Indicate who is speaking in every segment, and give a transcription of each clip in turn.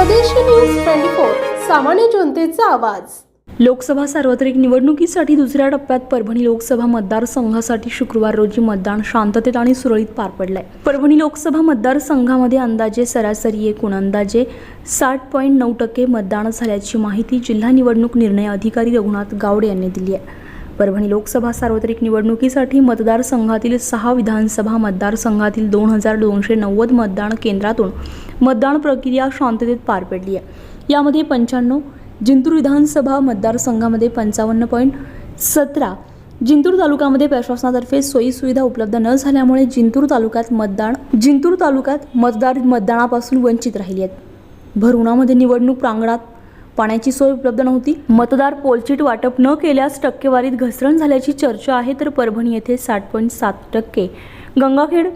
Speaker 1: स्वदेशी न्यूज 24 सामान्य जनतेचा आवाज।
Speaker 2: लोकसभा सार्वत्रिक निवडणुकीसाठी दुसऱ्या टप्प्यात परभणी लोकसभा मतदारसंघासाठी शुक्रवार रोजी मतदान शांततेत आणि सुरळीत पार पडले। परभणी लोकसभा मतदारसंघामध्ये अंदाजे सरासरी एकूण अंदाजे 60.9% मतदान झाल्याची माहिती जिल्हा निवडणूक निर्णय अधिकारी रघुनाथ गावडे यांनी दिली आहे। परभणी लोकसभा सार्वत्रिक निवडणुकीसाठी मतदारसंघातील 6 विधानसभा मतदारसंघातील 2290 मतदान केंद्रातून मतदान प्रक्रिया शांततेत पार पडली आहे। यामध्ये 95 जिंतूर विधानसभा मतदारसंघामध्ये 55.17 जिंतूर तालुक्यामध्ये प्रशासनातर्फे सोयी सुविधा उपलब्ध न झाल्यामुळे जिंतूर तालुक्यात मतदार मतदानापासून वंचित राहिले आहेत। भर उन्हामध्ये निवडणूक प्रांगणात पाण्याची सोय उपलब्ध नव्हती। मतदार पोलचीट वाटप न केल्यास टक्केवारीत घसरण झाल्याची चर्चा आहे। तर परभणी येथे 60.7%, गंगाखेड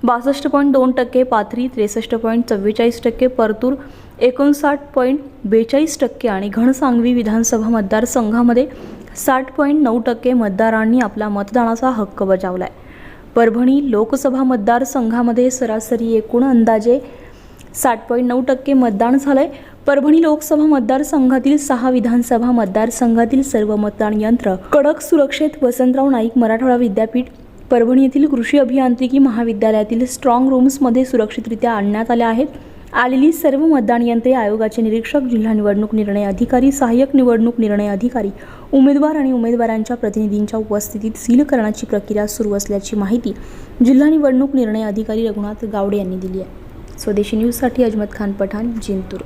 Speaker 2: 62.2%, पाथरी 63.44%, परतूर 59.42% आणि घनसांगवी विधानसभा मतदारसंघामध्ये 60.9% मतदारांनी आपला मतदानाचा हक्क बजावलाय। परभणी लोकसभा मतदारसंघामध्ये सरासरी एकूण अंदाजे 60.9% मतदान झालंय। परभणी लोकसभा मतदारसंघातील 6 विधानसभा मतदारसंघातील सर्व मतदान यंत्र कडक सुरक्षेत वसंतराव नाईक मराठवाडा विद्यापीठ परभणी येथील कृषी अभियांत्रिकी महाविद्यालयातील स्ट्रॉंग रूम्समध्ये सुरक्षितरित्या आणण्यात आले आहेत। आलेली सर्व मतदान यंत्रे आयोगाचे निरीक्षक, जिल्हा निवडणूक निर्णय अधिकारी, सहाय्यक निवडणूक निर्णय अधिकारी, उमेदवार आणि उमेदवारांच्या प्रतिनिधींच्या उपस्थितीत सील करण्याची प्रक्रिया सुरू असल्याची माहिती जिल्हा निवडणूक निर्णय अधिकारी रघुनाथ गावडे यांनी दिली आहे। स्वदेशी न्यूजसाठी अजमत खान पठाण, जिंतूर।